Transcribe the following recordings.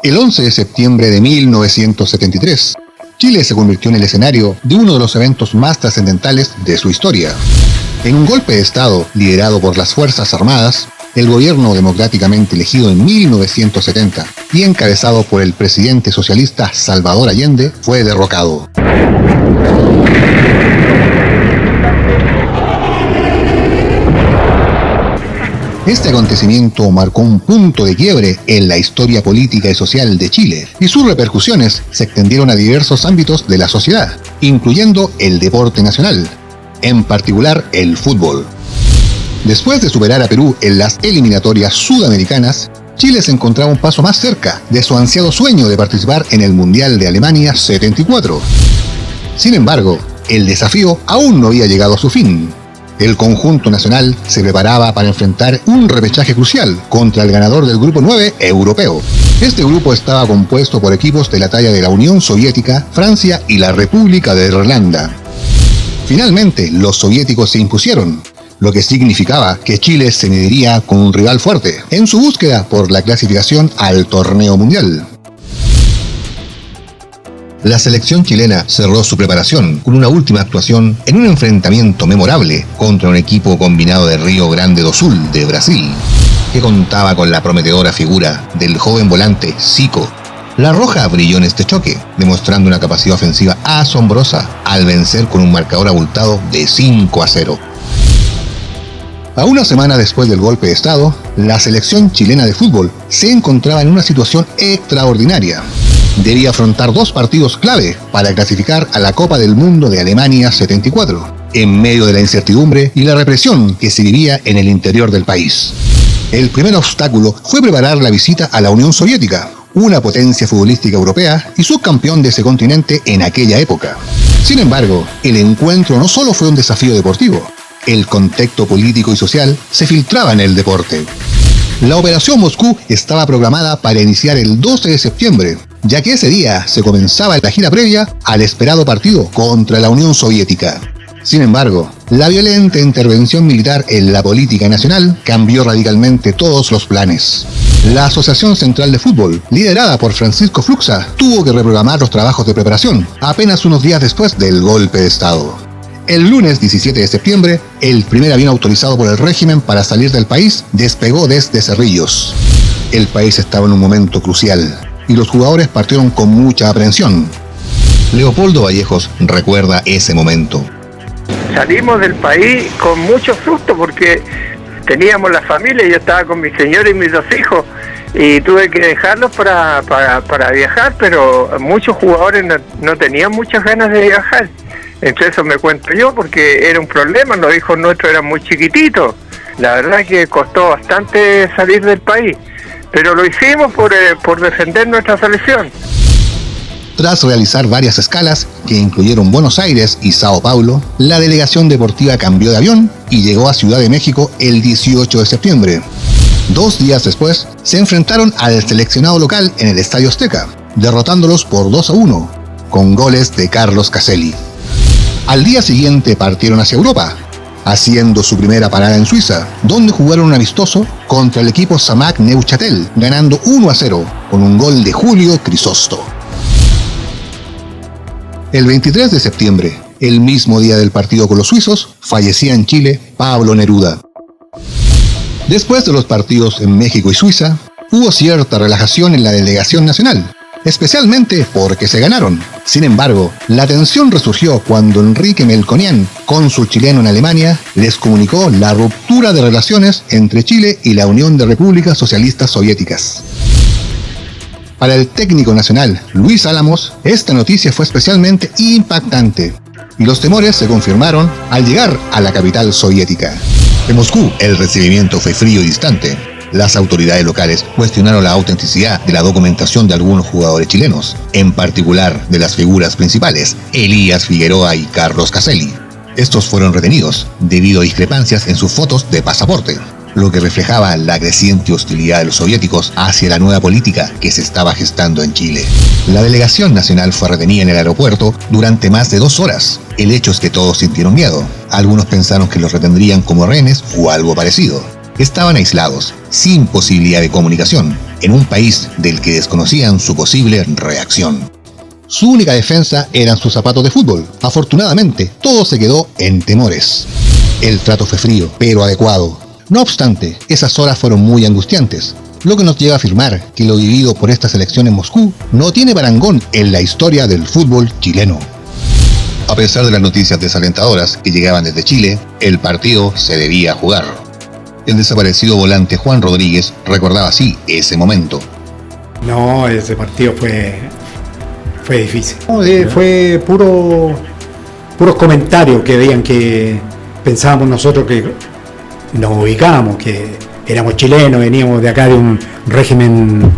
El 11 de septiembre de 1973, Chile se convirtió en el escenario de uno de los eventos más trascendentales de su historia. En un golpe de Estado liderado por las Fuerzas Armadas, el gobierno democráticamente elegido en 1970 y encabezado por el presidente socialista Salvador Allende fue derrocado. Este acontecimiento marcó un punto de quiebre en la historia política y social de Chile, y sus repercusiones se extendieron a diversos ámbitos de la sociedad, incluyendo el deporte nacional, en particular el fútbol. Después de superar a Perú en las eliminatorias sudamericanas, Chile se encontraba un paso más cerca de su ansiado sueño de participar en el Mundial de Alemania 74. Sin embargo, el desafío aún no había llegado a su fin. El conjunto nacional se preparaba para enfrentar un repechaje crucial contra el ganador del Grupo 9 europeo. Este grupo estaba compuesto por equipos de la talla de la Unión Soviética, Francia y la República de Irlanda. Finalmente, los soviéticos se impusieron, lo que significaba que Chile se mediría con un rival fuerte en su búsqueda por la clasificación al torneo mundial. La selección chilena cerró su preparación con una última actuación en un enfrentamiento memorable contra un equipo combinado de Río Grande do Sul de Brasil, que contaba con la prometedora figura del joven volante Zico. La Roja brilló en este choque, demostrando una capacidad ofensiva asombrosa al vencer con un marcador abultado de 5-0. A una semana después del golpe de Estado, la selección chilena de fútbol se encontraba en una situación extraordinaria. Debía afrontar dos partidos clave para clasificar a la Copa del Mundo de Alemania 74, en medio de la incertidumbre y la represión que se vivía en el interior del país. El primer obstáculo fue preparar la visita a la Unión Soviética, una potencia futbolística europea y subcampeón de ese continente en aquella época. Sin embargo, el encuentro no solo fue un desafío deportivo, el contexto político y social se filtraba en el deporte. La Operación Moscú estaba programada para iniciar el 12 de septiembre, ya que ese día se comenzaba la gira previa al esperado partido contra la Unión Soviética. Sin embargo, la violenta intervención militar en la política nacional cambió radicalmente todos los planes. La Asociación Central de Fútbol, liderada por Francisco Fluxa, tuvo que reprogramar los trabajos de preparación apenas unos días después del golpe de Estado. El lunes 17 de septiembre, el primer avión autorizado por el régimen para salir del país despegó desde Cerrillos. El país estaba en un momento crucial y los jugadores partieron con mucha aprensión. Leopoldo Vallejos recuerda ese momento. Salimos del país con mucho susto porque teníamos la familia, yo estaba con mi señora y mis dos hijos y tuve que dejarlos para viajar, pero muchos jugadores no tenían muchas ganas de viajar. Entre eso me cuento yo, porque era un problema, los hijos nuestros eran muy chiquititos. La verdad que costó bastante salir del país, pero lo hicimos por defender nuestra selección. Tras realizar varias escalas, que incluyeron Buenos Aires y Sao Paulo, la delegación deportiva cambió de avión y llegó a Ciudad de México el 18 de septiembre. 2 días después, se enfrentaron al seleccionado local en el Estadio Azteca, derrotándolos por 2-1, con goles de Carlos Caselli. Al día siguiente partieron hacia Europa, haciendo su primera parada en Suiza, donde jugaron un amistoso contra el equipo Samac Neuchâtel, ganando 1-0 con un gol de Julio Crisosto. El 23 de septiembre, el mismo día del partido con los suizos, fallecía en Chile Pablo Neruda. Después de los partidos en México y Suiza, hubo cierta relajación en la delegación nacional, especialmente porque se ganaron. Sin embargo, la tensión resurgió cuando Enrique Melconian, cónsul chileno en Alemania, les comunicó la ruptura de relaciones entre Chile y la Unión de Repúblicas Socialistas Soviéticas. Para el técnico nacional, Luis Álamos, esta noticia fue especialmente impactante, y los temores se confirmaron al llegar a la capital soviética. En Moscú, el recibimiento fue frío y distante. Las autoridades locales cuestionaron la autenticidad de la documentación de algunos jugadores chilenos, en particular de las figuras principales, Elías Figueroa y Carlos Caselli. Estos fueron retenidos debido a discrepancias en sus fotos de pasaporte, lo que reflejaba la creciente hostilidad de los soviéticos hacia la nueva política que se estaba gestando en Chile. La delegación nacional fue retenida en el aeropuerto durante más de 2 horas. El hecho es que todos sintieron miedo. Algunos pensaron que los retendrían como rehenes o algo parecido. Estaban aislados, sin posibilidad de comunicación, en un país del que desconocían su posible reacción. Su única defensa eran sus zapatos de fútbol. Afortunadamente, todo se quedó en temores. El trato fue frío, pero adecuado. No obstante, esas horas fueron muy angustiantes, lo que nos lleva a afirmar que lo vivido por esta selección en Moscú no tiene parangón en la historia del fútbol chileno. A pesar de las noticias desalentadoras que llegaban desde Chile, el partido se debía jugar. El desaparecido volante Juan Rodríguez recordaba así ese momento. No, ese partido fue difícil. Fue puros comentarios que veían que pensábamos nosotros que nos ubicábamos, que éramos chilenos, veníamos de acá de un régimen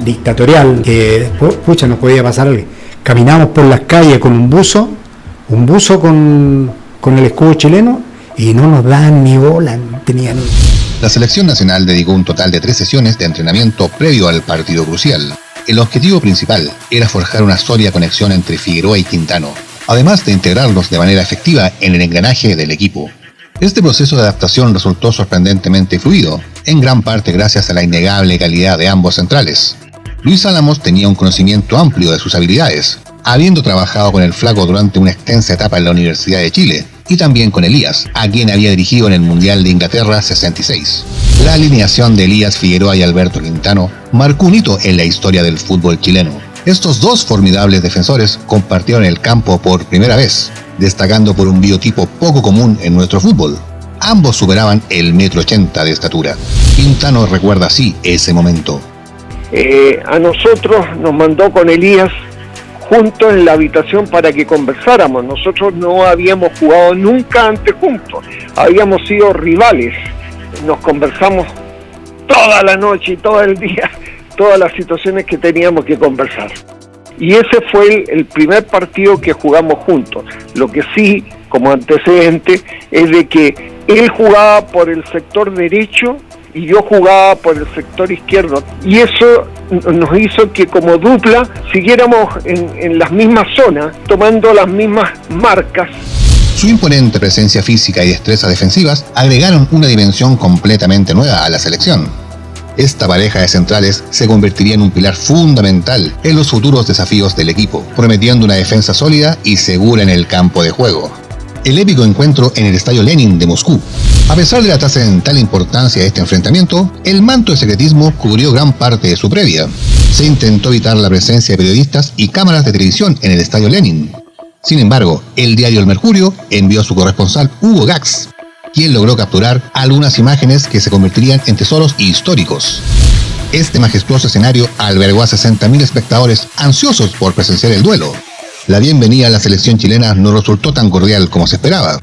dictatorial, que pucha, nos podía pasar algo. Caminamos por las calles con un buzo con el escudo chileno y no nos daban ni bola, no tenían. La selección nacional dedicó un total de 3 sesiones de entrenamiento previo al partido crucial. El objetivo principal era forjar una sólida conexión entre Figueroa y Quintano, además de integrarlos de manera efectiva en el engranaje del equipo. Este proceso de adaptación resultó sorprendentemente fluido, en gran parte gracias a la innegable calidad de ambos centrales. Luis Álamos tenía un conocimiento amplio de sus habilidades, habiendo trabajado con el Flaco durante una extensa etapa en la Universidad de Chile, y también con Elías, a quien había dirigido en el Mundial de Inglaterra 66. La alineación de Elías Figueroa y Alberto Quintano marcó un hito en la historia del fútbol chileno. Estos dos formidables defensores compartieron el campo por primera vez, destacando por un biotipo poco común en nuestro fútbol. Ambos superaban el 1,80 m de estatura. Quintano recuerda así ese momento. A nosotros nos mandó con Elías juntos en la habitación para que conversáramos. Nosotros no habíamos jugado nunca antes juntos, habíamos sido rivales. Nos conversamos toda la noche y todo el día, todas las situaciones que teníamos que conversar. Y ese fue el primer partido que jugamos juntos. Lo que sí, como antecedente, es de que él jugaba por el sector derecho y yo jugaba por el sector izquierdo. Y eso nos hizo que como dupla siguiéramos en las mismas zonas, tomando las mismas marcas. Su imponente presencia física y destrezas defensivas agregaron una dimensión completamente nueva a la selección. Esta pareja de centrales se convertiría en un pilar fundamental en los futuros desafíos del equipo, prometiendo una defensa sólida y segura en el campo de juego. El épico encuentro en el Estadio Lenin de Moscú. A pesar de la trascendental importancia de este enfrentamiento, el manto de secretismo cubrió gran parte de su previa. Se intentó evitar la presencia de periodistas y cámaras de televisión en el Estadio Lenin. Sin embargo, el diario El Mercurio envió a su corresponsal Hugo Gax, quien logró capturar algunas imágenes que se convertirían en tesoros históricos. Este majestuoso escenario albergó a 60.000 espectadores ansiosos por presenciar el duelo. La bienvenida a la selección chilena no resultó tan cordial como se esperaba.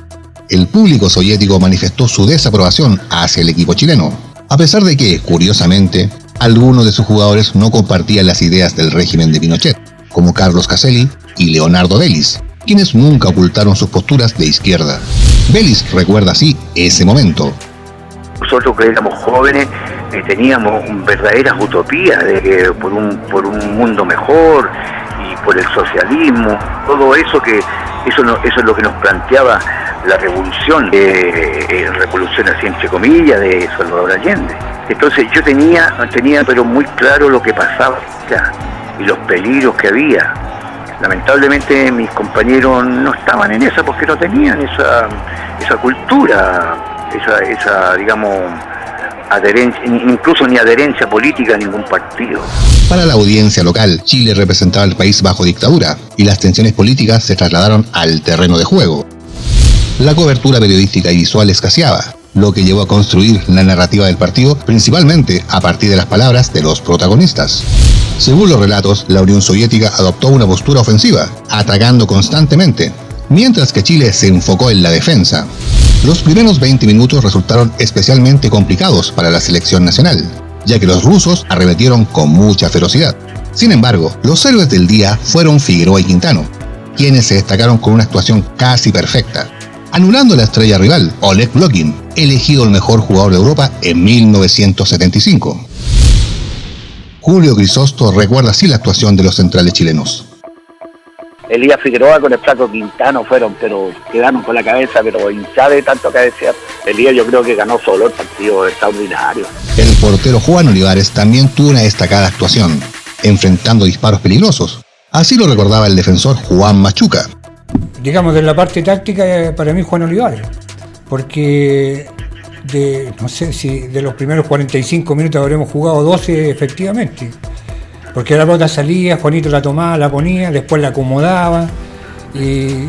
El público soviético manifestó su desaprobación hacia el equipo chileno, a pesar de que, curiosamente, algunos de sus jugadores no compartían las ideas del régimen de Pinochet, como Carlos Caselli y Leonardo Vélez, quienes nunca ocultaron sus posturas de izquierda. Vélez recuerda así ese momento. Nosotros que éramos jóvenes teníamos verdaderas utopías de que por un mundo mejor y por el socialismo, todo eso eso es lo que nos planteaba la revolución, revolución así entre comillas, de Salvador Allende. Entonces yo tenía pero muy claro lo que pasaba acá y los peligros que había. Lamentablemente mis compañeros no estaban en esa porque no tenían esa cultura, esa digamos, adherencia, incluso ni adherencia política a ningún partido. Para la audiencia local, Chile representaba al país bajo dictadura y las tensiones políticas se trasladaron al terreno de juego. La cobertura periodística y visual escaseaba, lo que llevó a construir la narrativa del partido principalmente a partir de las palabras de los protagonistas. Según los relatos, la Unión Soviética adoptó una postura ofensiva, atacando constantemente, mientras que Chile se enfocó en la defensa. Los primeros 20 minutos resultaron especialmente complicados para la selección nacional, ya que los rusos arremetieron con mucha ferocidad. Sin embargo, los héroes del día fueron Figueroa y Quintano, quienes se destacaron con una actuación casi perfecta, anulando a la estrella rival, Oleg Blokhin, elegido el mejor jugador de Europa en 1975. Julio Grisóstomo recuerda así la actuación de los centrales chilenos. Elías Figueroa con el Flaco Quintano quedaron con la cabeza, pero hinchada de tanto cabecear. Elías yo creo que ganó solo el partido, extraordinario. El portero Juan Olivares también tuvo una destacada actuación, enfrentando disparos peligrosos. Así lo recordaba el defensor Juan Machuca. Digamos, de la parte táctica, para mí Juan Olivares, porque no sé si de los primeros 45 minutos habremos jugado 12 efectivamente, porque la pelota salía, Juanito la tomaba, la ponía, después la acomodaba y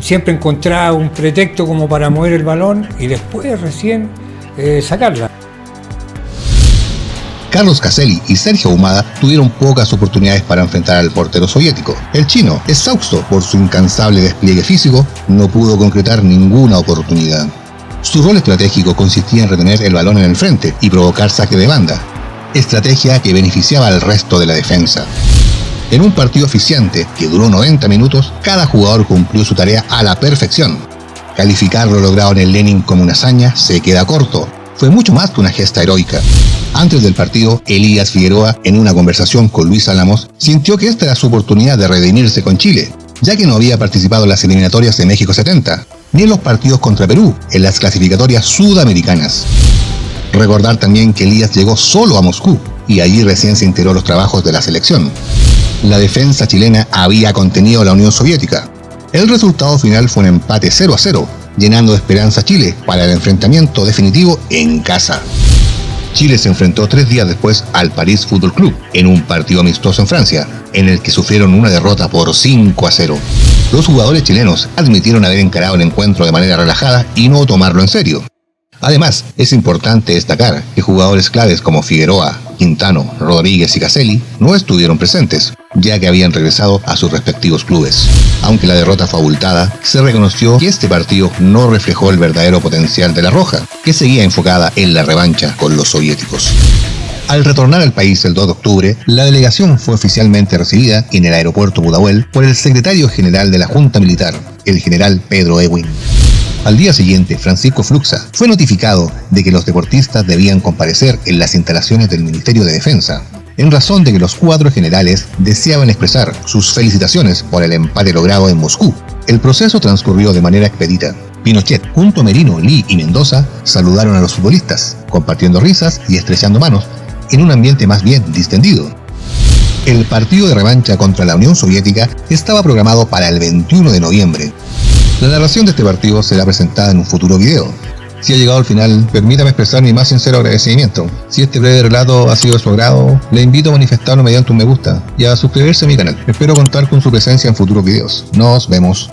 siempre encontraba un pretexto como para mover el balón y después recién sacarla. Carlos Caselli y Sergio Ahumada tuvieron pocas oportunidades para enfrentar al portero soviético. El chino, exhausto por su incansable despliegue físico, no pudo concretar ninguna oportunidad. Su rol estratégico consistía en retener el balón en el frente y provocar saque de banda, estrategia que beneficiaba al resto de la defensa. En un partido eficiente que duró 90 minutos, cada jugador cumplió su tarea a la perfección. Calificar lo logrado en el Lenin como una hazaña se queda corto. Fue mucho más que una gesta heroica. Antes del partido, Elías Figueroa, en una conversación con Luis Álamos, sintió que esta era su oportunidad de redimirse con Chile, ya que no había participado en las eliminatorias de México 70, ni en los partidos contra Perú, en las clasificatorias sudamericanas. Recordar también que Elías llegó solo a Moscú, y allí recién se integró a los trabajos de la selección. La defensa chilena había contenido a la Unión Soviética. El resultado final fue un empate 0-0, llenando de esperanza a Chile para el enfrentamiento definitivo en casa. Chile se enfrentó 3 días después al París Fútbol Club en un partido amistoso en Francia, en el que sufrieron una derrota por 5-0. Los jugadores chilenos admitieron haber encarado el encuentro de manera relajada y no tomarlo en serio. Además, es importante destacar que jugadores claves como Figueroa, Quintano, Rodríguez y Caselli no estuvieron presentes, ya que habían regresado a sus respectivos clubes. Aunque la derrota fue abultada, se reconoció que este partido no reflejó el verdadero potencial de la Roja, que seguía enfocada en la revancha con los soviéticos. Al retornar al país el 2 de octubre, la delegación fue oficialmente recibida en el aeropuerto Pudahuel por el secretario general de la Junta Militar, el general Pedro Ewing. Al día siguiente, Francisco Fluxa fue notificado de que los deportistas debían comparecer en las instalaciones del Ministerio de Defensa, en razón de que los 4 generales deseaban expresar sus felicitaciones por el empate logrado en Moscú. El proceso transcurrió de manera expedita. Pinochet, junto a Merino, Lee y Mendoza, saludaron a los futbolistas, compartiendo risas y estrechando manos, en un ambiente más bien distendido. El partido de revancha contra la Unión Soviética estaba programado para el 21 de noviembre. La narración de este partido será presentada en un futuro video. Si ha llegado al final, permítame expresar mi más sincero agradecimiento. Si este breve relato ha sido de su agrado, le invito a manifestarlo mediante un me gusta y a suscribirse a mi canal. Espero contar con su presencia en futuros videos. Nos vemos.